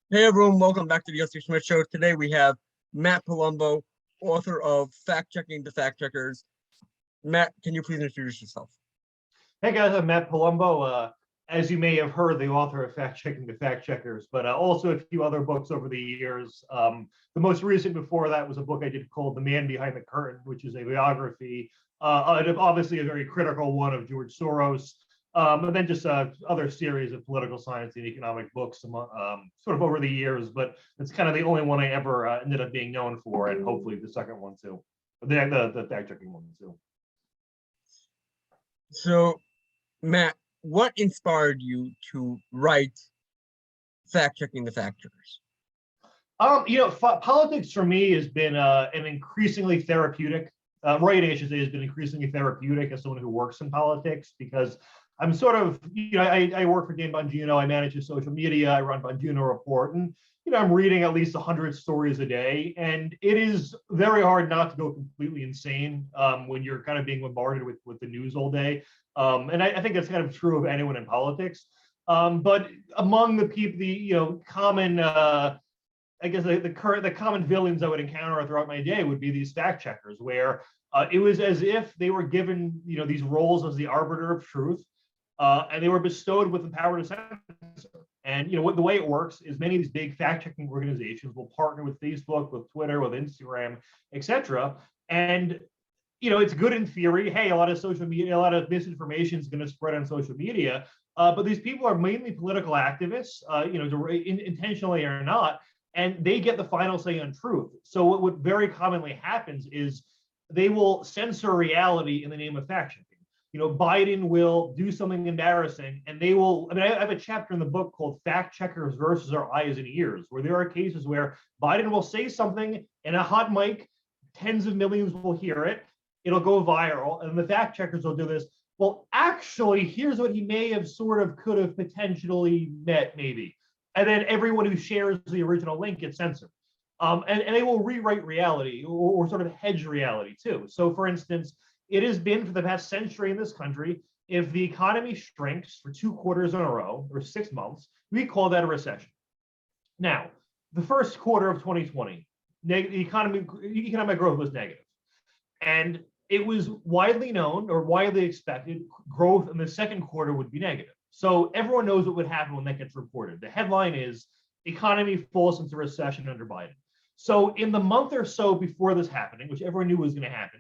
Hey everyone, welcome back to the Yossi Schmidt Show. Today we have Matt Palumbo, author of Fact Checking the Fact Checkers. Matt, can you please introduce yourself? Hey guys, I'm Matt Palumbo. As you may have heard, the author of Fact Checking the Fact Checkers, but also a few other books over the years. The most recent before that was a book I did called The Man Behind the Curtain, which is a biography, obviously a very critical one of George Soros, and then just other series of political science and economic books sort of over the years, but it's kind of the only one I ever ended up being known for, and hopefully the second one too, the fact checking one too. So, Matt, what inspired you to write Fact Checking the Fact Checkers? Politics for me has been an increasingly therapeutic. Writing, I should say, has been increasingly therapeutic as someone who works in politics, because I'm sort of, I work for Dan Bongino. I manage his social media. I run Bongino Report, and I'm reading at least 100 stories a day, and it is very hard not to go completely insane when you're kind of being bombarded with the news all day. And I think that's kind of true of anyone in politics. But among the people, the common I guess the common villains I would encounter throughout my day would be these fact checkers, where it was as if they were given these roles as the arbiter of truth, and they were bestowed with the power to censor. And what the way it works is many of these big fact checking organizations will partner with Facebook, with Twitter, with Instagram, etc. And it's good in theory. Hey, a lot of social media, a lot of misinformation is going to spread on social media, but these people are mainly political activists, intentionally or not. And they get the final say on truth. So what very commonly happens is they will censor reality in the name of fact checking. Biden will do something embarrassing, and they will. I have a chapter in the book called "Fact Checkers versus Our Eyes and Ears," where there are cases where Biden will say something in a hot mic, tens of millions will hear it, it'll go viral, and the fact checkers will do this. Well, actually, here's what he may have, sort of, could have potentially meant, maybe. And then everyone who shares the original link gets censored. And they will rewrite reality or sort of hedge reality too. So for instance, it has been for the past century in this country, if the economy shrinks for 2 quarters in a row or 6 months, we call that a recession. Now, the first quarter of 2020, economic growth was negative. And it was widely known or widely expected growth in the second quarter would be negative. So everyone knows what would happen when that gets reported. The headline is economy falls into recession under Biden. So in the month or so before this happening, which everyone knew was going to happen,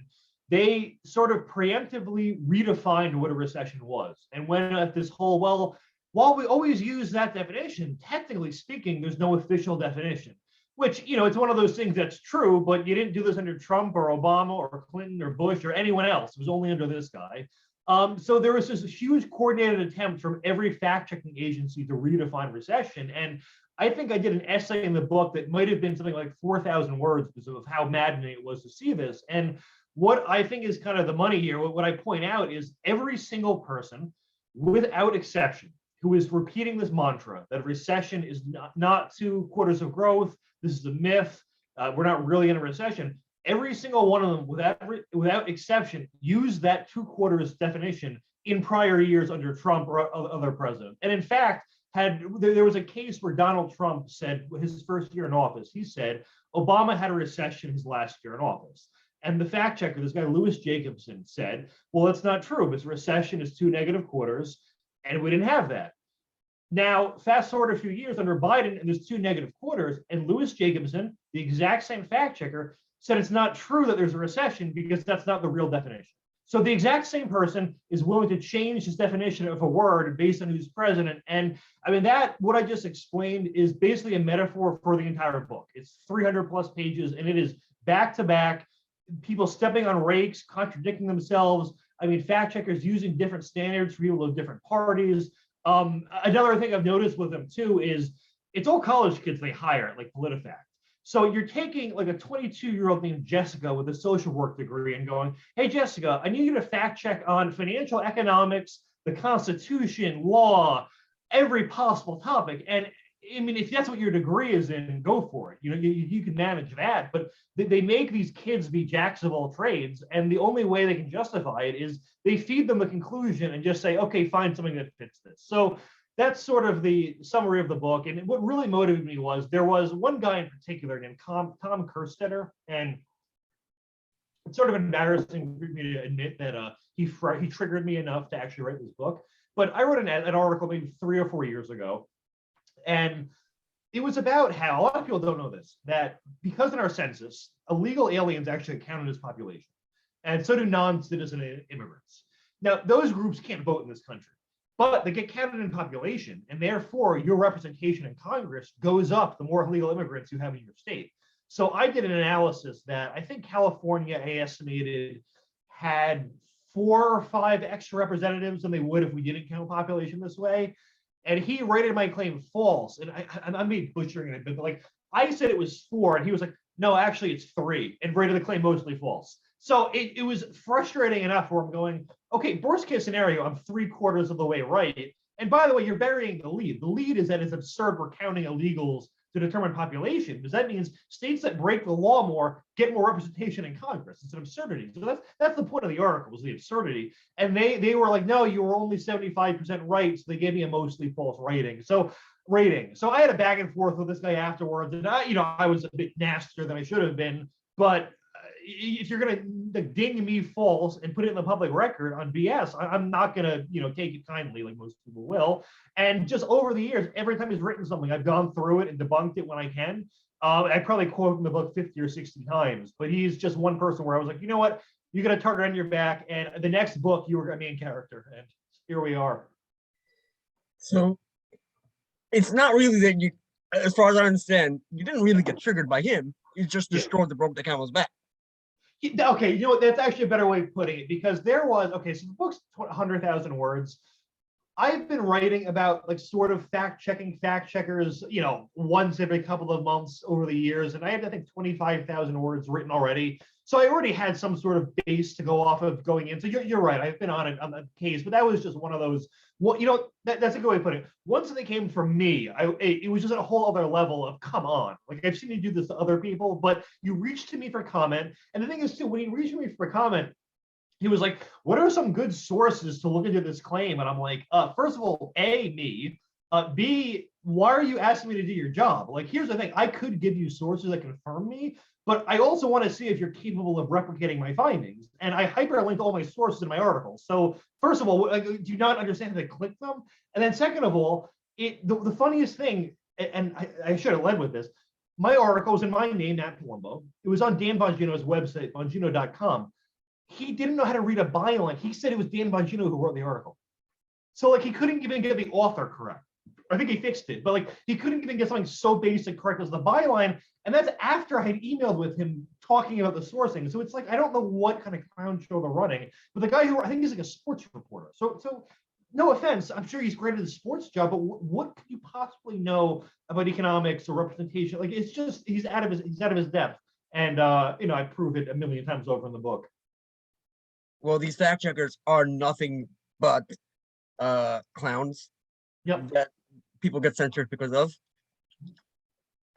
they sort of preemptively redefined what a recession was and went at this whole, well, while we always use that definition, technically speaking, there's no official definition, which, it's one of those things that's true, but you didn't do this under Trump or Obama or Clinton or Bush or anyone else. It was only under this guy. So there was this huge coordinated attempt from every fact-checking agency to redefine recession. And I think I did an essay in the book that might have been something like 4,000 words because of how maddening it was to see this. And what I think is kind of the money here, what I point out is every single person, without exception, who is repeating this mantra that recession is not 2 quarters of growth, this is a myth, we're not really in a recession. Every single one of them, without exception, used that 2 quarters definition in prior years under Trump or other presidents. And in fact, there was a case where Donald Trump said, his first year in office, he said Obama had a recession his last year in office. And the fact checker, this guy Louis Jacobson, said, well, that's not true. This recession is 2 negative quarters, and we didn't have that. Now, fast forward a few years under Biden, and there's 2 negative quarters, and Louis Jacobson, the exact same fact checker, said it's not true that there's a recession because that's not the real definition. So the exact same person is willing to change his definition of a word based on who's president. And I mean, what I just explained is basically a metaphor for the entire book. It's 300 plus pages, and it is back to back, people stepping on rakes, contradicting themselves. I mean, fact checkers using different standards for people of different parties. Another thing I've noticed with them too is it's all college kids they hire, like PolitiFact. So you're taking like a 22-year-old named Jessica with a social work degree and going, hey, Jessica, I need you to fact check on financial economics, the Constitution, law, every possible topic. And I mean, if that's what your degree is in, go for it. You can manage that. But they make these kids be jacks of all trades. And the only way they can justify it is they feed them a conclusion and just say, okay, find something that fits this. So that's sort of the summary of the book. And what really motivated me was there was one guy in particular named Tom Kerstetter, and it's sort of embarrassing for me to admit that he triggered me enough to actually write this book. But I wrote an article maybe 3 or 4 years ago, and it was about how, a lot of people don't know this, that because in our census, illegal aliens actually counted as population, and so do non-citizen immigrants. Now, those groups can't vote in this country, but they get counted in population, and therefore your representation in Congress goes up the more illegal immigrants you have in your state. So I did an analysis that I think California, I estimated, had 4 or 5 extra representatives than they would if we didn't count population this way. And he rated my claim false. And I may be butchering it, but like I said it was 4, and he was like, no, actually it's 3, and rated the claim mostly false. So it was frustrating enough where I'm going, okay, worst case scenario, I'm 3/4 of the way right. And by the way, you're burying the lead. The lead is that it's absurd we're counting illegals to determine population, because that means states that break the law more get more representation in Congress. It's an absurdity. So that's the point of the article, was the absurdity. And they were like, no, you were only 75% right. So they gave me a mostly false rating. So I had a back and forth with this guy afterwards, and I was a bit nastier than I should have been. But if you're going to ding me false and put it in the public record on BS, I'm not going to, take it kindly like most people will. And just over the years, every time he's written something, I've gone through it and debunked it when I can. I probably quote him the book 50 or 60 times, but he's just one person where I was like, you know what? You got a target on your back, and the next book you were a main character, and here we are. So it's not really that you, as far as I understand, you didn't really get triggered by him. You just destroyed the broke the camel's back. Okay, you know what? That's actually a better way of putting it, because there was, so the book's 100,000 words. I've been writing about like sort of fact checkers, once every couple of months over the years. And I have, I think, 25,000 words written already. So I already had some sort of base to go off of going in. So you're right. I've been on the case, but that was just one of those, that's a good way to put it. Once they came from me, it was just a whole other level of, come on. Like, I've seen you do this to other people, but you reached to me for comment. And the thing is too, when he reached me for comment, he was like, what are some good sources to look into this claim? And I'm like, first of all, A, me. B, why are you asking me to do your job? Like, here's the thing. I could give you sources that confirm me, but I also want to see if you're capable of replicating my findings. And I hyperlinked all my sources in my article. So first of all, do you not understand how to click them? And then second of all, the funniest thing, and I should have led with this, my article was in my name, Matt Palumbo. It was on Dan Bongino's website, bongino.com. He didn't know how to read a byline. He said it was Dan Bongino who wrote the article. So like, he couldn't even get the author correct. I think he fixed it, but like, he couldn't even get something so basic correct as the byline. And that's after I had emailed with him talking about the sourcing. So it's like, I don't know what kind of clown show they're running, but the guy who, I think he's like a sports reporter. So no offense, I'm sure he's great at the sports job, but what could you possibly know about economics or representation? Like, it's just, he's out of his depth. And I prove it a million times over in the book. Well, these fact checkers are nothing but clowns. Yep. That people get censored because of.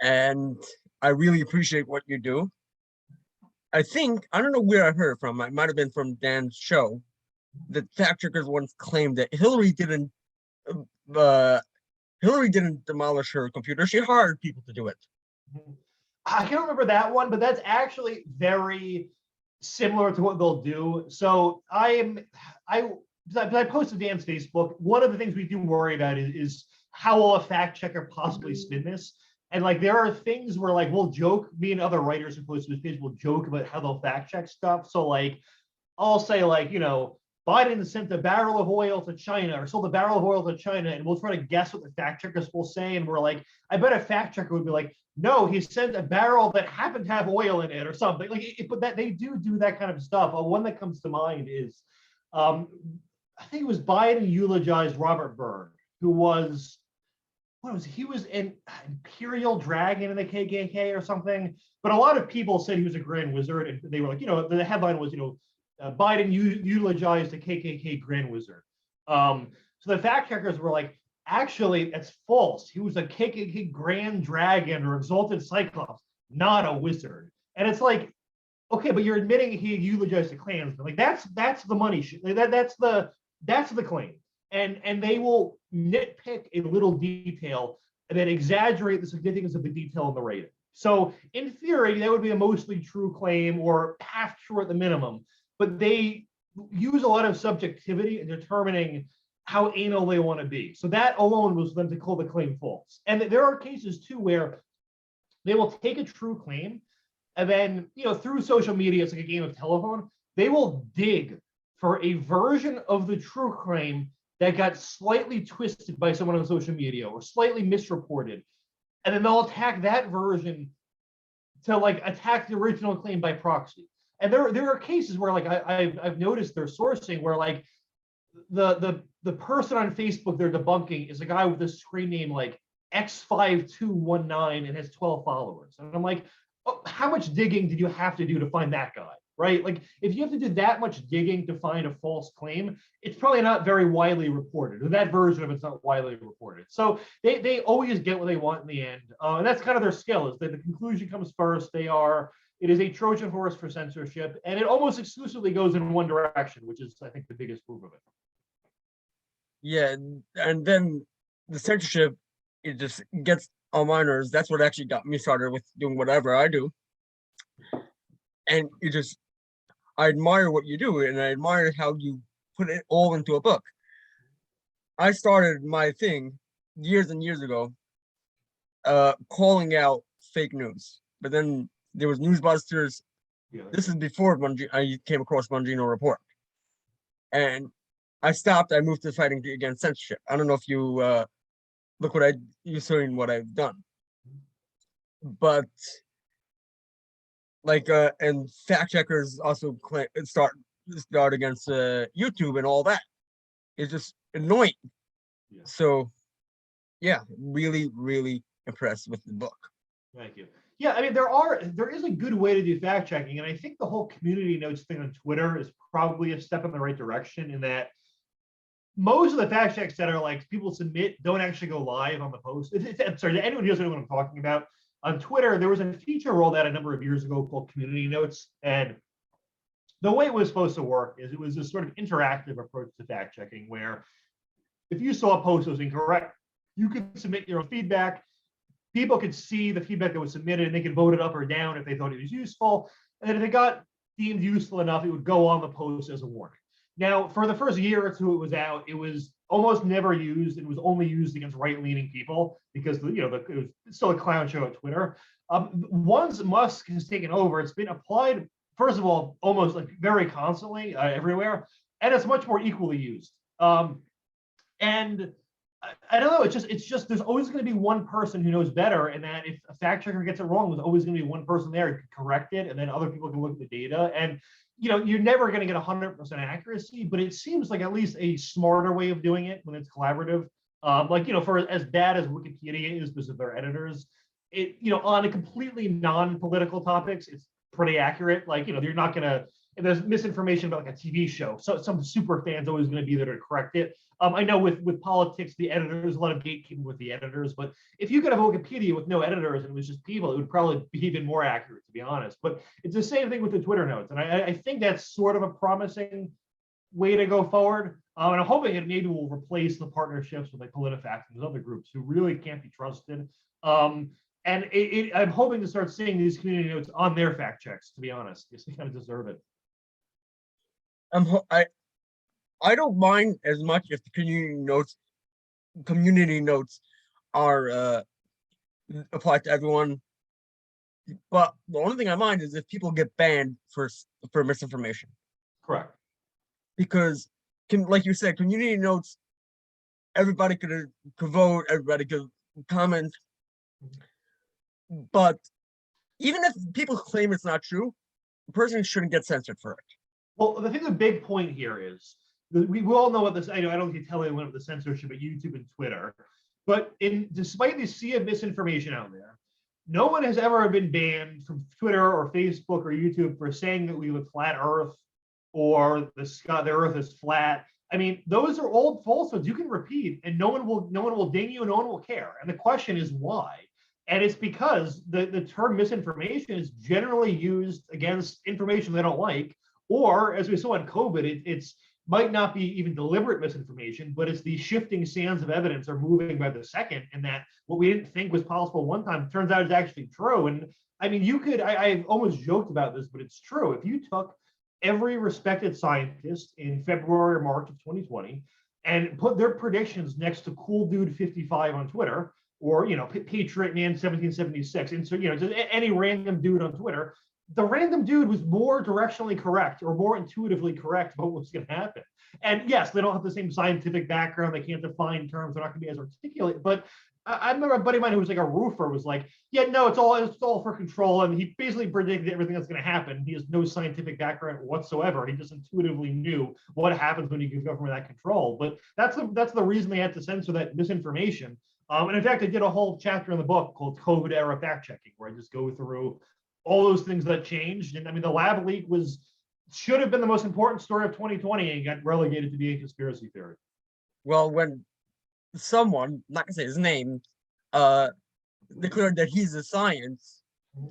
And I really appreciate what you do. I don't know where I heard it from. It might have been from Dan's show. The fact checkers once claimed that Hillary didn't demolish her computer. She hired people to do it. I can't remember that one, but that's actually very similar to what they'll do. So I posted Dan's Facebook. One of the things we do worry about is how will a fact checker possibly spin this? And like, there are things where like, we'll joke, me and other writers who post to his page will joke about how they'll fact check stuff. So like, I'll say like, Biden sent a barrel of oil to China or sold a barrel of oil to China, and we'll try to guess what the fact checkers will say. And we're like, I bet a fact checker would be like, no, he sent a barrel that happened to have oil in it or something. Like, but that they do that kind of stuff. One that comes to mind is, I think it was Biden eulogized Robert Byrd, who was, he was an imperial dragon in the KKK or something. But a lot of people said he was a grand wizard, and they were like, the headline was, Biden eulogized a KKK grand wizard. So the fact checkers were like, actually, that's false. He was a KKK grand dragon or exalted cyclops, not a wizard. And it's like, okay, but you're admitting he eulogized the Klansman. Like, that's the money. That's the claim. and they will nitpick a little detail and then exaggerate the significance of the detail in the rating. So in theory, that would be a mostly true claim or half true at the minimum, but they use a lot of subjectivity in determining how anal they want to be. So that alone was them to call the claim false. And there are cases too where they will take a true claim and then, through social media, it's like a game of telephone, they will dig for a version of the true claim that got slightly twisted by someone on social media or slightly misreported. And then they'll attack that version to attack the original claim by proxy. And there are cases where I've noticed their sourcing where the person on Facebook they're debunking is a guy with a screen name like S5E3 and has 12 followers. And I'm like, oh, how much digging did you have to do to find that guy? Right? Like, if you have to do that much digging to find a false claim, it's probably not very widely reported, or that version of it's not widely reported. So they always get what they want in the end. And that's kind of their skill, is that the conclusion comes first. It is a Trojan horse for censorship, and it almost exclusively goes in one direction, which is, I think, the biggest proof of it. Yeah, and then the censorship, it just gets on my nerves. That's what actually got me started with doing whatever I do. And I admire what you do, and I admire how you put it all into a book. I started my thing years and years ago, calling out fake news. But then there was Newsbusters. Yeah. This is before I came across Bongino Report. And I stopped. I moved to fighting against censorship. I don't know if you look what you're seeing what I've done. But and fact checkers also start against YouTube and all that. It's just annoying. Yeah. So yeah, really, really impressed with the book. Thank you. Yeah, I mean, there is a good way to do fact checking, and I think the whole community notes thing on Twitter is probably a step in the right direction, in that most of the fact checks that are people submit don't actually go live on the post. I'm sorry, to anyone who doesn't know what I'm talking about, on Twitter, there was a feature rolled out a number of years ago called community notes. And the way it was supposed to work is it was a sort of interactive approach to fact checking, where if you saw a post that was incorrect, you could submit your own feedback. People could see the feedback that was submitted, and they could vote it up or down if they thought it was useful. And then if it got deemed useful enough, it would go on the post as a warning. Now, for the first year or two it was out, it was almost never used. It was only used against right-leaning people because it was still a clown show at Twitter. Once Musk has taken over, it's been applied, first of all, almost very constantly everywhere, and it's much more equally used. And I don't know. It's just there's always going to be one person who knows better, and that if a fact checker gets it wrong, there's always going to be one person there who can correct it, and then other people can look at the data. And you're never going to get 100% accuracy, but it seems like at least a smarter way of doing it when it's collaborative. For as bad as Wikipedia is because of their editors, on a completely non-political topics, it's pretty accurate. You're not going to, if there's misinformation about a TV show, so some super fan's always going to be there to correct it. I know with politics, the editors, a lot of gatekeeping with the editors, but if you could have Wikipedia with no editors and it was just people, it would probably be even more accurate, to be honest. But it's the same thing with the Twitter notes. And I think that's sort of a promising way to go forward. And I'm hoping it maybe will replace the partnerships with PolitiFact and those other groups who really can't be trusted. And I'm hoping to start seeing these community notes on their fact checks, to be honest, because they kind of deserve it. I don't mind as much if the community notes are applied to everyone. But the only thing I mind is if people get banned for misinformation. Correct. Because, like you said, community notes, everybody could vote, everybody could comment. But even if people claim it's not true, the person shouldn't get censored for it. Well, I think the big point here is that we all know what this. I don't need to tell anyone of the censorship at YouTube and Twitter, but despite the sea of misinformation out there, no one has ever been banned from Twitter or Facebook or YouTube for saying that we have a flat Earth or the Earth is flat. I mean, those are old falsehoods you can repeat, and no one will ding you, no one will care. And the question is why? And it's because the term misinformation is generally used against information they don't like, or as we saw in COVID, it's might not be even deliberate misinformation, but it's the shifting sands of evidence are moving by the second, and that what we didn't think was possible one time turns out is actually true. And I mean, you could, I've almost joked about this, but it's true. If you took every respected scientist in February or March of 2020 and put their predictions next to Cool Dude 55 on Twitter, or Patriot Man 1776, and so just any random dude on Twitter, the random dude was more directionally correct or more intuitively correct about what's going to happen. And yes, they don't have the same scientific background. They can't define terms. They're not going to be as articulate. But I remember a buddy of mine who was like a roofer was like, yeah, no, it's all for control. And he basically predicted everything that's going to happen. He has no scientific background whatsoever. He just intuitively knew what happens when you give government that control. But that's the reason they had to censor that misinformation. And in fact, I did a whole chapter in the book called COVID era fact checking, where I just go through all those things that changed. And I mean, the lab leak should have been the most important story of 2020 and got relegated to being a conspiracy theory. Well, when someone, not gonna say his name, declared that he's a science,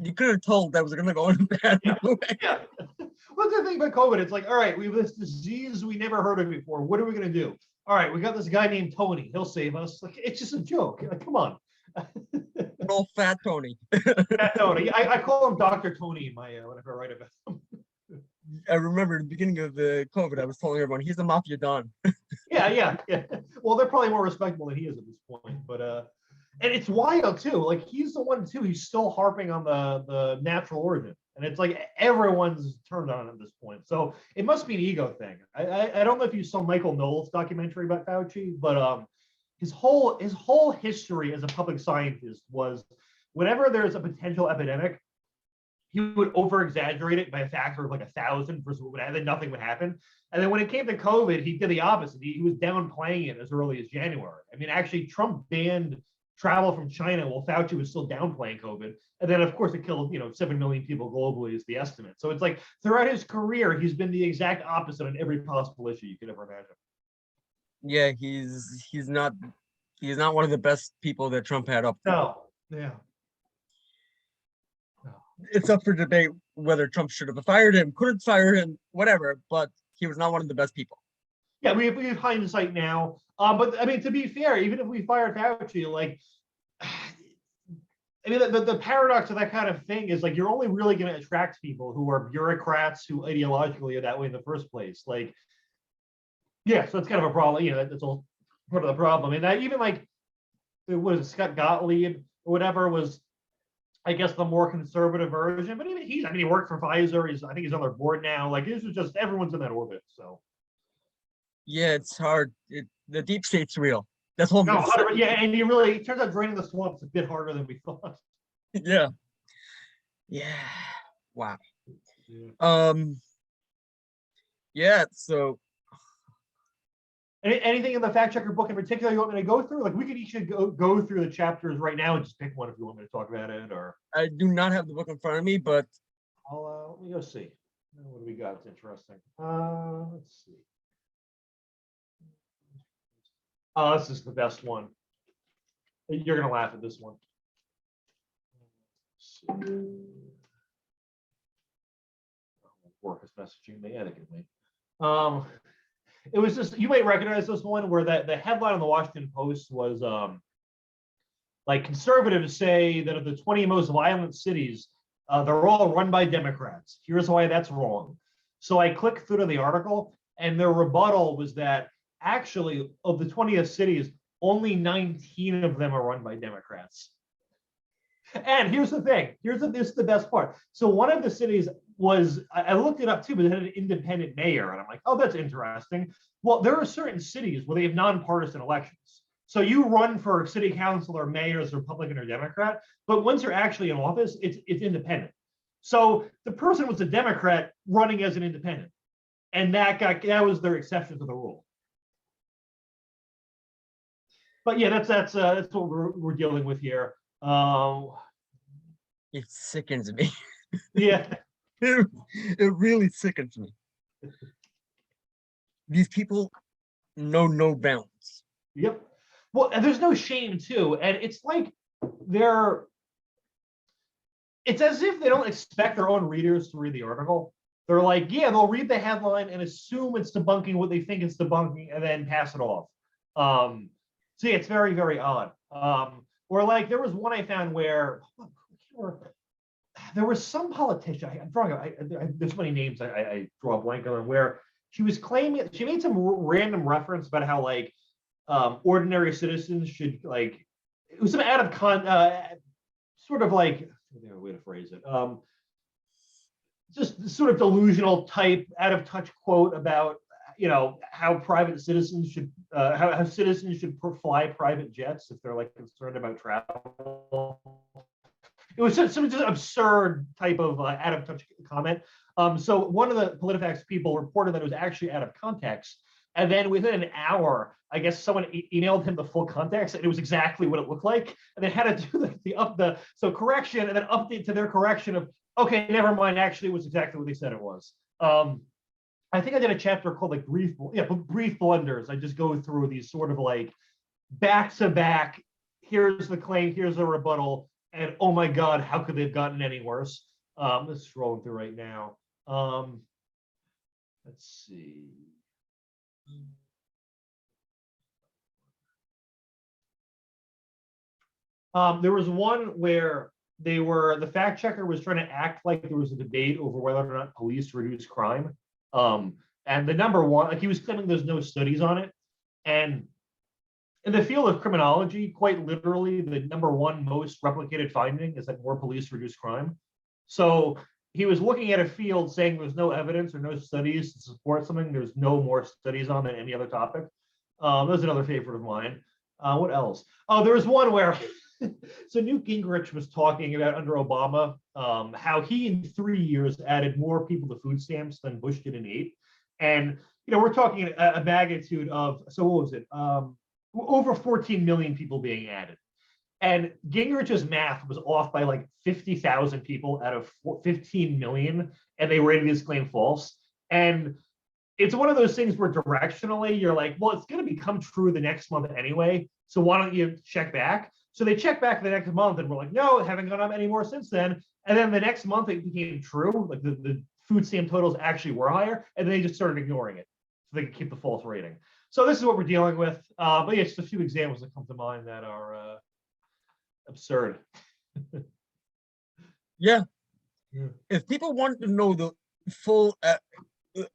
you could have told that was gonna go in a bad way. Yeah. What's the thing about COVID? It's like, all right, we have this disease we never heard of before. What are we gonna do? All right, we got this guy named Tony. He'll save us. Like, it's just a joke. Like, come on. Old fat Tony. Fat Tony. I call him Dr. Tony in my whenever I write about him. I remember at the beginning of the COVID, I was telling everyone he's a mafia don. Yeah. Well, they're probably more respectable than he is at this point. But and it's wild too. Like, he's the one too. He's still harping on the natural origin, and it's like everyone's turned on at this point. So it must be an ego thing. I don't know if you saw Michael Knowles' documentary about Fauci, but his whole history as a public scientist was whenever there's a potential epidemic, he would over exaggerate it by a factor of like 1,000 versus what would happen, then nothing would happen. And then when it came to COVID, he did the opposite. He was downplaying it as early as January. I mean, actually, Trump banned travel from China while Fauci was still downplaying COVID. And then, of course, it killed 7 million people globally is the estimate. So it's like throughout his career, he's been the exact opposite on every possible issue you could ever imagine. Yeah, he's not one of the best people that Trump had up there. No, yeah. No. It's up for debate whether Trump should have fired him, couldn't fire him, whatever, but he was not one of the best people. Yeah, we have hindsight now. But I mean, to be fair, even if we fired Fauci, like, I mean, the paradox of that kind of thing is like you're only really going to attract people who are bureaucrats who ideologically are that way in the first place. Like, yeah, so it's kind of a problem. That's all part of the problem. And that even like, what is it, Scott Gottlieb or whatever was, I guess, the more conservative version. But even he worked for Pfizer. I think he's on their board now. Like, this is just everyone's in that orbit. So. Yeah, it's hard. The deep state's real. That's what I'm saying. Yeah, and it turns out draining the swamp's a bit harder than we thought. Yeah. Wow. Yeah. Yeah. So. Anything in the fact checker book in particular you want me to go through? Like, we could each go through the chapters right now and just pick one if you want me to talk about it. Or I do not have the book in front of me, but let me go see. What do we got? It's interesting. Let's see. Oh, this is the best one. You're gonna laugh at this one. Work is messaging me. I think it may. It was just, you might recognize this one where the headline on the Washington Post was like, conservatives say that of the 20 most violent cities, they're all run by Democrats. Here's why that's wrong. So I clicked through to the article, and their rebuttal was that actually, of the 20 cities, only 19 of them are run by Democrats. And here's the thing. This is the best part. So one of the cities was, I looked it up too, but it had an independent mayor. And I'm like, oh, that's interesting. Well, there are certain cities where they have nonpartisan elections. So you run for city council or mayor as a Republican or Democrat, but once you're actually in office, it's independent. So the person was a Democrat running as an independent. And that was their exception to the rule. But yeah, that's what we're dealing with here. It sickens me. Yeah, it really sickens me. These people know no bounds. Yep. Well, and there's no shame too, and it's like it's as if they don't expect their own readers to read the article. They're like, yeah, they'll read the headline and assume it's debunking what they think it's debunking and then pass it off. So yeah, it's very, very odd. Or like there was one I found where there was some politician, I'm drawing, there's so many names I draw a blank on, where she was claiming, she made some random reference about how like ordinary citizens should like, it was some out of sort of like, way to phrase it, just sort of delusional type, out of touch quote about, how private citizens should, how citizens should fly private jets if they're like concerned about travel. It was just some just absurd type of out of touch comment. So one of the PolitiFact people reported that it was actually out of context. And then within an hour, I guess someone emailed him the full context, and it was exactly what it looked like. And they had to do the correction and then update to their correction of, okay, never mind. Actually, it was exactly what they said it was. I think I did a chapter called like brief blunders. I just go through these sort of like back to back. Here's the claim. Here's the rebuttal. And oh my God, how could they have gotten any worse? Let's scrolling through right now. Let's see. There was one where the fact checker was trying to act like there was a debate over whether or not police reduce crime. And the number one, like he was claiming there's no studies on it. And in the field of criminology, quite literally, the number one most replicated finding is that more police reduce crime. So he was looking at a field saying there's no evidence or no studies to support something there's no more studies on than any other topic. That's another favorite of mine. What else? Oh, there was one where so Newt Gingrich was talking about under Obama, how he in 3 years added more people to food stamps than Bush did in 8. And we're talking a magnitude of, so what was it? Over 14 million people being added. And Gingrich's math was off by like 50,000 people out of 15 million, and they rated his claim false. And it's one of those things where directionally you're like, well, it's going to become true the next month anyway, so why don't you check back? So they check back the next month, and we're like, no, it haven't gone up anymore since then. And then the next month it became true, like the food stamp totals actually were higher, and then they just started ignoring it so they could keep the false rating. So this is what we're dealing with. But yeah, just a few examples that come to mind that are absurd. Yeah. If people want to know the full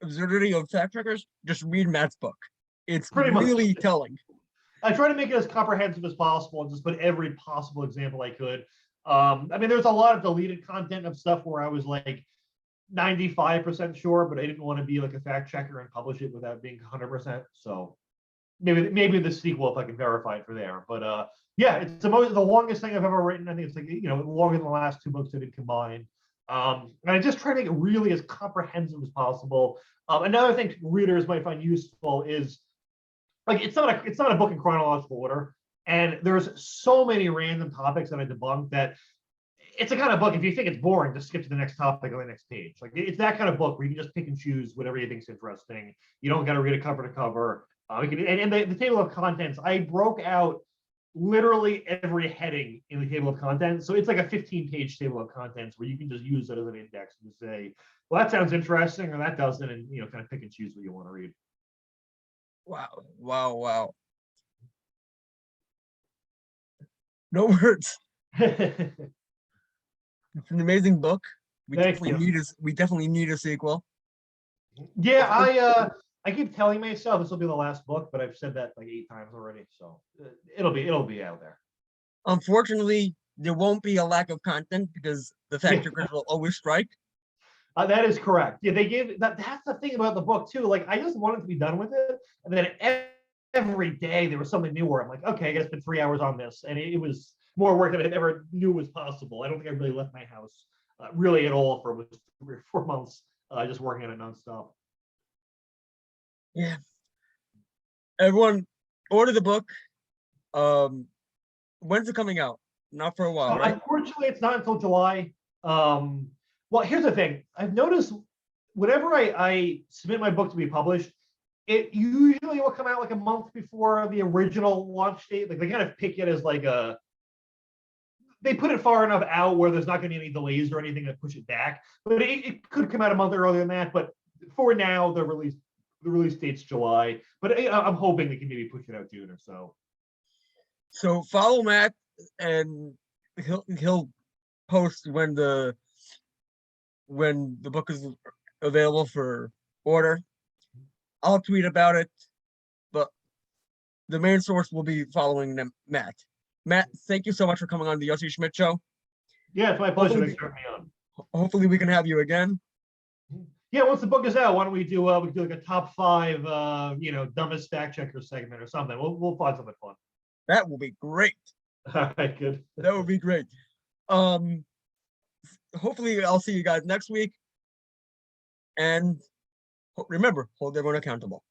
absurdity of fact checkers, just read Matt's book. It's Pretty really much telling. I try to make it as comprehensive as possible and just put every possible example I could. I mean, there's a lot of deleted content of stuff where I was like 95% sure, but I didn't want to be like a fact checker and publish it without being 100%. So maybe the sequel, if I can verify it for there. But yeah, it's the longest thing I've ever written. I think it's like, longer than the last 2 books I did combined. And I just try to make it really as comprehensive as possible. Another thing readers might find useful is like it's not a book in chronological order, and there's so many random topics that I debunk that it's a kind of book, if you think it's boring, just skip to the next topic on the next page. Like it's that kind of book where you can just pick and choose whatever you think's interesting. You don't got to read it cover to cover. And the table of contents, I broke out literally every heading in the table of contents. So it's like a 15-page table of contents where you can just use it as an index and say, well, that sounds interesting, or that doesn't, and kind of pick and choose what you want to read. Wow. No words. It's an amazing book. We definitely need a sequel. Yeah, I keep telling myself this will be the last book, but I've said that like 8 times already, so it'll be out there. Unfortunately, there won't be a lack of content because the fact checkers will always strike. That is correct. Yeah, they gave that. That's the thing about the book too. Like I just wanted to be done with it, and then every day there was something new where I'm like, okay, I gotta spend 3 hours on this, and it was more work than I ever knew was possible. I don't think I really left my house really at all for 3 or 4 months, just working on it nonstop. Yeah. Everyone, order the book. When's it coming out? Not for a while, right? Unfortunately, it's not until July. Well, here's the thing. I've noticed whenever I submit my book to be published, it usually will come out like a month before the original launch date. Like they kind of pick it as like they put it far enough out where there's not going to be any delays or anything that push it back. But it could come out a month earlier than that. But for now, the release date's July. But I'm hoping they can maybe push it out June or so. So follow Matt, and he'll post when the book is available for order. I'll tweet about it, but the main source will be following them, Matt. Matt, thank you so much for coming on the Yossi Schmidt show. Yeah, it's my pleasure. Hopefully- Thanks for having me on. Hopefully we can have you again. Yeah, once the book is out, why don't we do like a top 5 dumbest fact checker segment or something. We'll find something fun. That will be great. All right, good. That would be great. Hopefully I'll see you guys next week. And remember, hold everyone accountable.